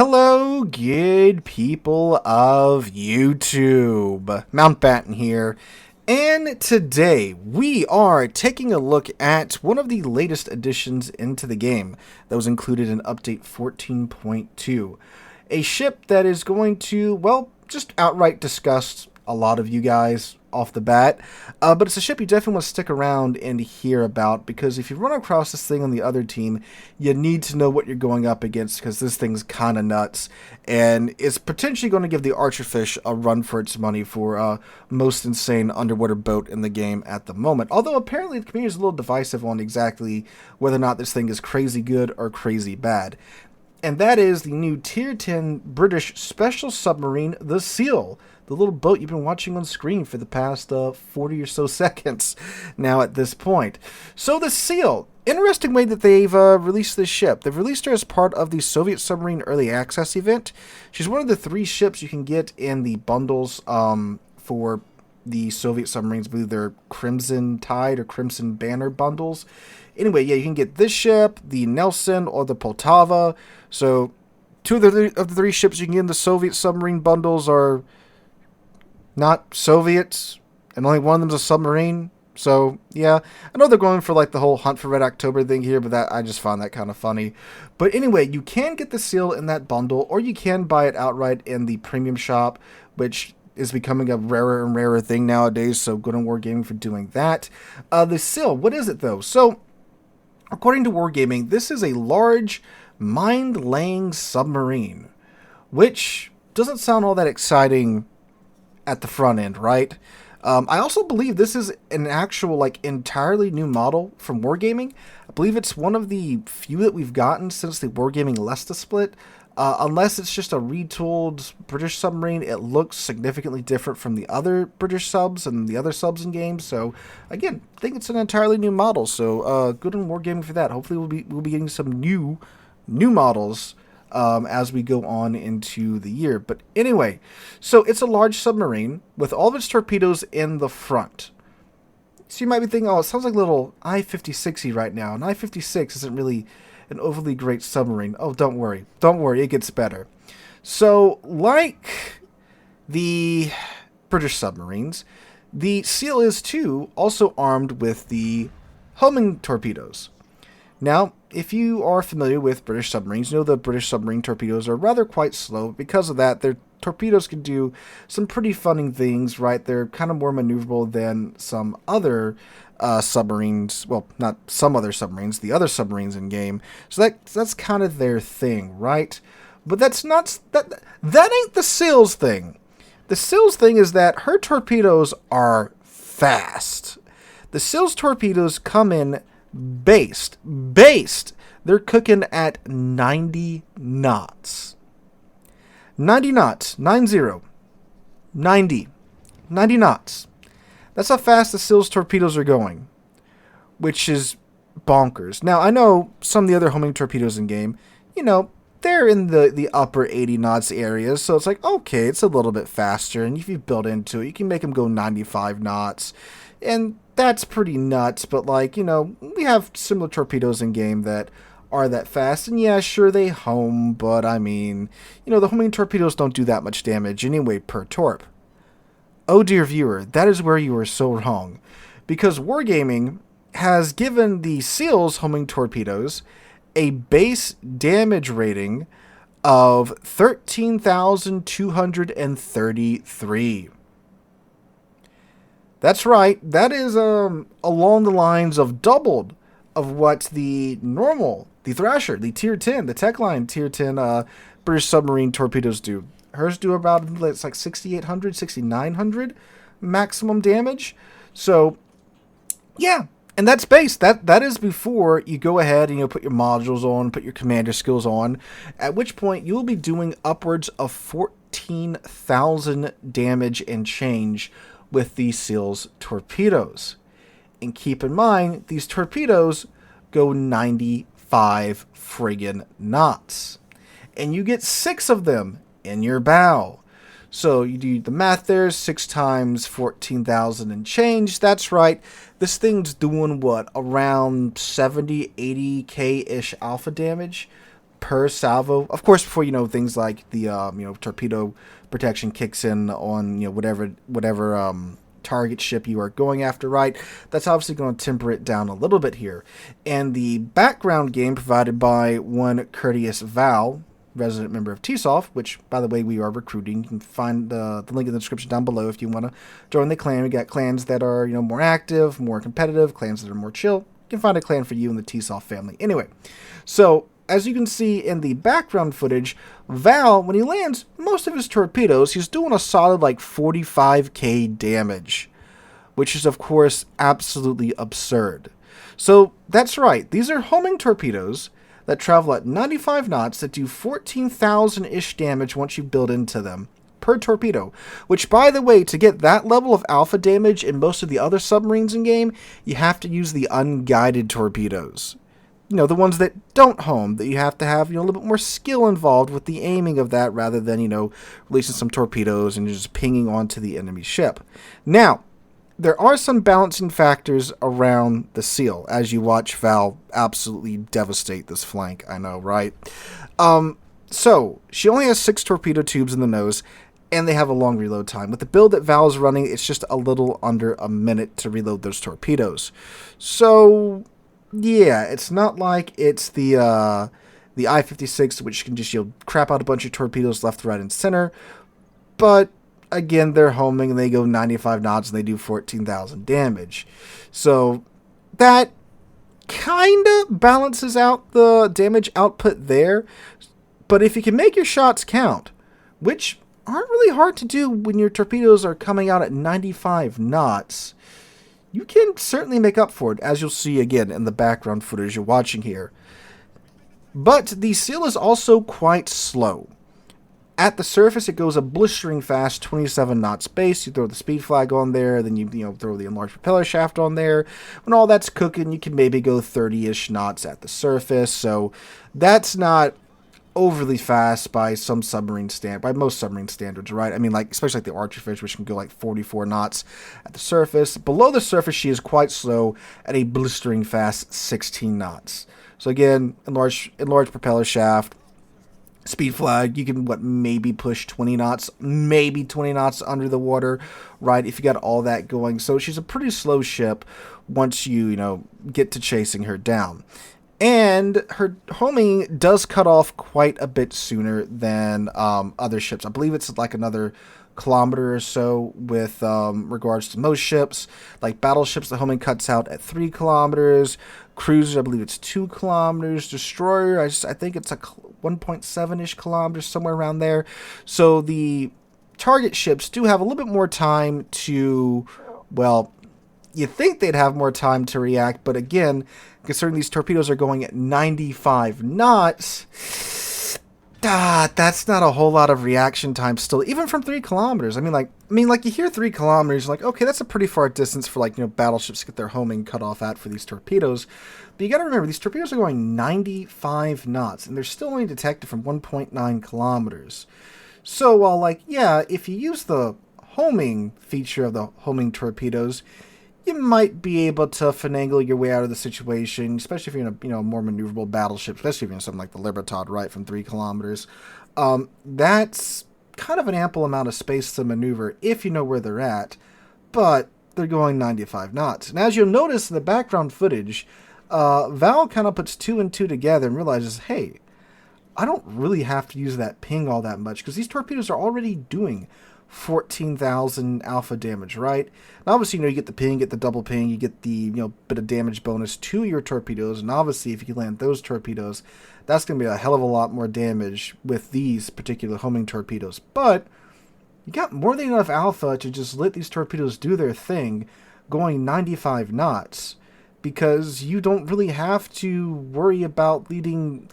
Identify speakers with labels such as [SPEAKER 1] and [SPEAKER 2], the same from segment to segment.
[SPEAKER 1] Hello, good people of YouTube. Mountbatten here, and today we are taking a look at one of the latest additions into the game that was included in Update 14.2. A ship that is going to, well, just outright disgust a lot of you guys off the bat, but it's a ship you definitely want to stick around and hear about, because if you run across this thing on the other team, you need to know what you're going up against, because this thing's kind of nuts, and it's potentially going to give the Archerfish a run for its money for most insane underwater boat in the game at the moment. Although apparently the community is a little divisive on exactly whether or not this thing is crazy good or crazy bad. And that is the new Tier 10 British Special Submarine, the Seal. The little boat you've been watching on screen for the past 40 or so seconds now at this point. So the Seal, interesting way that they've released this ship. They've released her as part of the Soviet Submarine Early Access event. She's one of the 3 ships you can get in the bundles for the Soviet submarines. I believe they're Crimson Tide or Crimson Banner bundles. Anyway, yeah, you can get this ship, the Nelson, or the Poltava. So 2 of the 3 ships you can get in the Soviet submarine bundles are not Soviets, and only one of them's a submarine. So yeah, I know they're going for like the whole Hunt for Red October thing here, but I just found that kind of funny. But anyway, you can get the Seal in that bundle, or you can buy it outright in the premium shop, which is becoming a rarer and rarer thing nowadays. So good on Wargaming for doing that. The Seal, what is it though? So according to Wargaming, this is a large mine-laying submarine, which doesn't sound all that exciting at the front end, right? I also believe this is an actual, like, entirely new model from Wargaming. I believe it's one of the few that we've gotten since the Wargaming Lesta split. Unless it's just a retooled British submarine, it looks significantly different from the other British subs and the other subs in games. So, again, I think it's an entirely new model. So, good on Wargaming for that. Hopefully, we'll be getting some new models as we go on into the year. But anyway, so it's a large submarine with all of its torpedoes in the front. So you might be thinking, oh, it sounds like a little I-56y right now. An I-56 isn't really an overly great submarine. Oh, don't worry. Don't worry, it gets better. So, like the British submarines, the Seal is, too, also armed with the homing torpedoes. Now, if you are familiar with British submarines, you know the British submarine torpedoes are rather quite slow. Because of that, their torpedoes can do some pretty funny things, right? They're kind of more maneuverable than some other submarines. Well, not some other submarines, the other submarines in game. So that's kind of their thing, right? But that's not that ain't the Seal's thing. The Seal's thing is that her torpedoes are fast. The Seal's torpedoes come in based. They're cooking at 90 knots. 90 knots. 90 knots. That's how fast the Seal's torpedoes are going, which is bonkers. Now, I know some of the other homing torpedoes in game, you know, they're in the upper 80 knots areas, so it's like, okay, it's a little bit faster, and if you build into it, you can make them go 95 knots, and that's pretty nuts. But, like, you know, we have similar torpedoes in game that are that fast, and yeah, sure, they home, but I mean, you know, the homing torpedoes don't do that much damage anyway per torp. Oh dear viewer, that is where you are so wrong, because Wargaming has given the Seal's homing torpedoes a base damage rating of 13,233. That's right, that is along the lines of doubled of what the normal, the Thrasher, the Tier 10, the Techline Tier 10 British submarine torpedoes do. Hers do about, it's like 6,800, 6,900 maximum damage. So, yeah, and that's base. That is before you go ahead and, you know, put your modules on, put your commander skills on, at which point you'll be doing upwards of 14,000 damage and change with the Seal's torpedoes. And keep in mind, these torpedoes go 95 friggin' knots. And you get 6 of them in your bow. So you do the math there, 6 times 14,000 and change. That's right. This thing's doing what? Around 70, 80k-ish alpha damage per salvo. Of course, before things like the torpedo protection kicks in on whatever target ship you are going after, right? That's obviously going to temper it down a little bit here. And the background game provided by one Courteous Val, resident member of TSOF, which, by the way, we are recruiting. You can find the link in the description down below if you want to join the clan. We got clans that are more active, more competitive, clans that are more chill. You can find a clan for you in the TSOF family. Anyway, so as you can see in the background footage, Val, when he lands most of his torpedoes, he's doing a solid like 45k damage, which is, of course, absolutely absurd. So that's right, these are homing torpedoes that travel at 95 knots that do 14,000-ish damage once you build into them per torpedo, which, by the way, to get that level of alpha damage in most of the other submarines in game, you have to use the unguided torpedoes. The ones that don't home, that you have to have, a little bit more skill involved with the aiming of that rather than, releasing some torpedoes and just pinging onto the enemy ship. Now, there are some balancing factors around the Seal as you watch Val absolutely devastate this flank. I know, right? So, she only has 6 torpedo tubes in the nose, and they have a long reload time. With the build that Val is running, it's just a little under a minute to reload those torpedoes. So, yeah, it's not like it's the I-56, which can just crap out a bunch of torpedoes left, right, and center. But again, they're homing and they go 95 knots and they do 14,000 damage. So that kind of balances out the damage output there. But if you can make your shots count, which aren't really hard to do when your torpedoes are coming out at 95 knots, you can certainly make up for it, as you'll see again in the background footage you're watching here. But the Seal is also quite slow. At the surface, it goes a blistering fast 27 knots base. You throw the speed flag on there, then you throw the enlarged propeller shaft on there. When all that's cooking, you can maybe go 30-ish knots at the surface. So that's not overly fast by most submarine standards, right? I mean, especially like the Archerfish, which can go like 44 knots at the surface. Below the surface, she is quite slow at a blistering fast 16 knots. So again, enlarged propeller shaft, speed flag, you can maybe push 20 knots, maybe 20 knots under the water, right? If you got all that going. So she's a pretty slow ship once you get to chasing her down. And her homing does cut off quite a bit sooner than other ships. I believe it's like another kilometer or so with regards to most ships. Like battleships, the homing cuts out at 3 kilometers. Cruisers, I believe it's 2 kilometers. Destroyer, I think it's like 1.7-ish kilometers, somewhere around there. So the target ships do have a little bit more time to, well, you think they'd have more time to react, but again, considering these torpedoes are going at 95 knots, that's not a whole lot of reaction time still, even from 3 kilometers. I mean, you hear 3 kilometers, you're like, okay, that's a pretty far distance for battleships to get their homing cut off at for these torpedoes. But you got to remember, these torpedoes are going 95 knots, and they're still only detected from 1.9 kilometers. So while, if you use the homing feature of the homing torpedoes, you might be able to finagle your way out of the situation, especially if you're in a more maneuverable battleship, especially if you're in something like the Libertad, right, from 3 kilometers. That's kind of an ample amount of space to maneuver if you know where they're at, but they're going 95 knots. And as you'll notice in the background footage, Val kind of puts 2 and 2 together and realizes, hey, I don't really have to use that ping all that much because these torpedoes are already doing 14,000 alpha damage, right? And obviously, you get the ping, get the double ping, you get the bit of damage bonus to your torpedoes, and obviously, if you can land those torpedoes, that's going to be a hell of a lot more damage with these particular homing torpedoes. But you got more than enough alpha to just let these torpedoes do their thing, going 95 knots, because you don't really have to worry about leading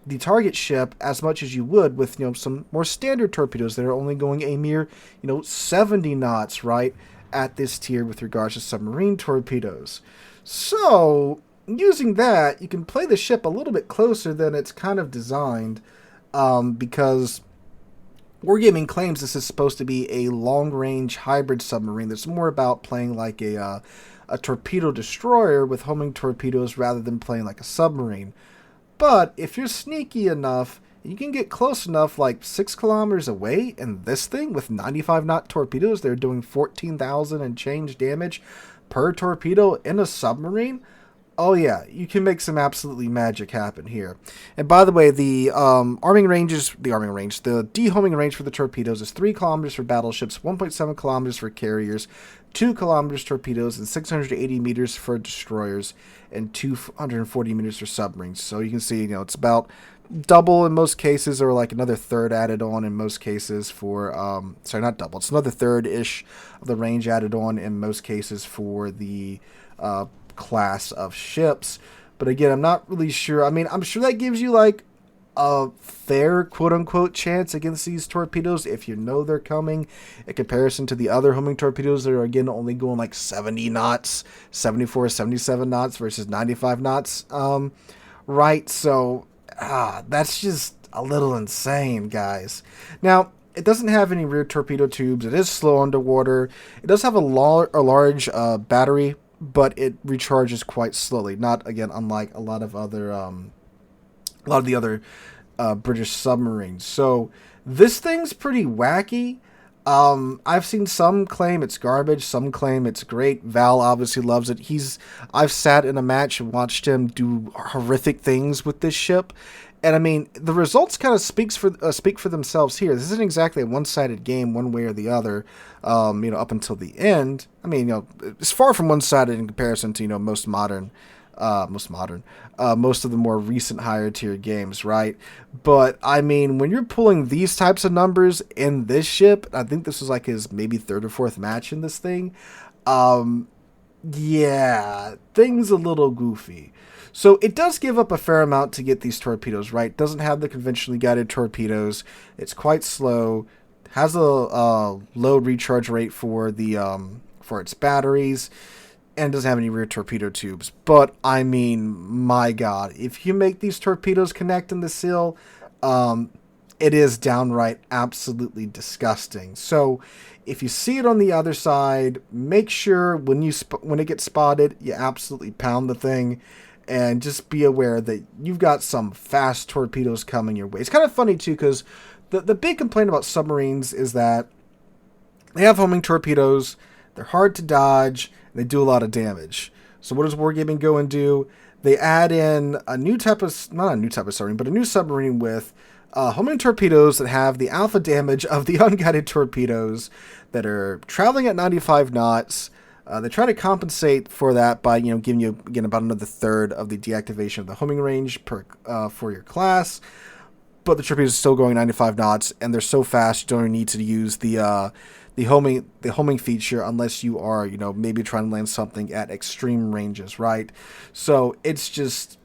[SPEAKER 1] the target ship as much as you would with some more standard torpedoes that are only going a mere 70 knots, right, at this tier with regards to submarine torpedoes. So using that, you can play the ship a little bit closer than it's kind of designed, because Wargaming claims this is supposed to be a long-range hybrid submarine that's more about playing like a torpedo destroyer with homing torpedoes rather than playing like a submarine. But if you're sneaky enough, you can get close enough, like 6 kilometers away, and this thing with 95-knot torpedoes, they're doing 14,000 and change damage per torpedo in a submarine. Oh yeah, you can make some absolutely magic happen here. And by the way, the dehoming range for the torpedoes is 3 kilometers for battleships, 1.7 kilometers for carriers, 2 kilometers torpedoes, and 680 meters for destroyers, and 240 meters for submarines. So you can see, it's about double in most cases, or like another third added on in most cases for, sorry, not double, it's another third-ish of the range added on in most cases for the class of ships. But again, I'm not really sure. I mean, I'm sure that gives you like a fair quote-unquote chance against these torpedoes if you know they're coming, in comparison to the other homing torpedoes that are, again, only going like 70 knots, 74, 77 knots versus 95 knots, right? So that's just a little insane, guys. Now, it doesn't have any rear torpedo tubes. It is slow underwater. It does have a large battery, but it recharges quite slowly. Not, again, unlike a lot of the other British submarines. So this thing's pretty wacky. I've seen some claim it's garbage, some claim it's great. Val obviously loves it. I've sat in a match and watched him do horrific things with this ship. And I mean, the results kind of speak for themselves here. This isn't exactly a one-sided game, one way or the other. Up until the end. I mean, it's far from one-sided in comparison to most of the more recent higher tier games, right? But I mean, when you're pulling these types of numbers in this ship, I think this was like his maybe third or fourth match in this thing. Yeah, things a little goofy. So it does give up a fair amount to get these torpedoes, right? It doesn't have the conventionally guided torpedoes. It's quite slow. Has a low recharge rate for for its batteries, and doesn't have any rear torpedo tubes. But I mean, my God, if you make these torpedoes connect in the Seal, it is downright absolutely disgusting. So if you see it on the other side, make sure when it gets spotted, you absolutely pound the thing. And just be aware that you've got some fast torpedoes coming your way. It's kind of funny, too, because the big complaint about submarines is that they have homing torpedoes, they're hard to dodge, and they do a lot of damage. So what does Wargaming go and do? They add in a new submarine with homing torpedoes that have the alpha damage of the unguided torpedoes that are traveling at 95 knots. They try to compensate for that by, giving you, again, about another third of the deactivation of the homing range for your class. But the torpedoes are still going 95 knots, and they're so fast you don't need to use the homing feature unless you are, maybe trying to land something at extreme ranges, right? So it's just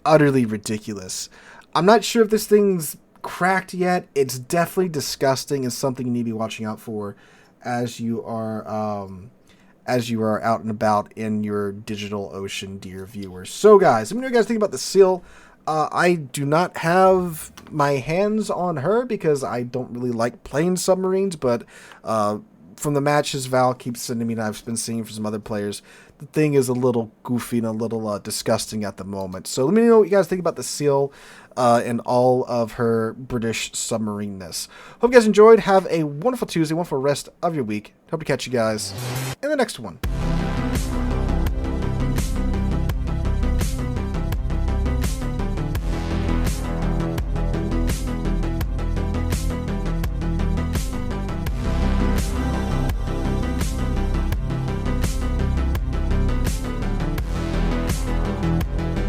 [SPEAKER 1] utterly ridiculous. I'm not sure if this thing's cracked yet. It's definitely disgusting and something you need to be watching out for as you are out and about in your digital ocean, dear viewers. So, guys, let me know what you guys think about the Seal. I do not have my hands on her because I don't really like playing submarines, but from the matches Val keeps sending me and I've been seeing from some other players, the thing is a little goofy and a little disgusting at the moment. So let me know what you guys think about the Seal and all of her British submarineness. Hope you guys enjoyed. Have a wonderful Tuesday, wonderful rest of your week. Hope to catch you guys in the next one.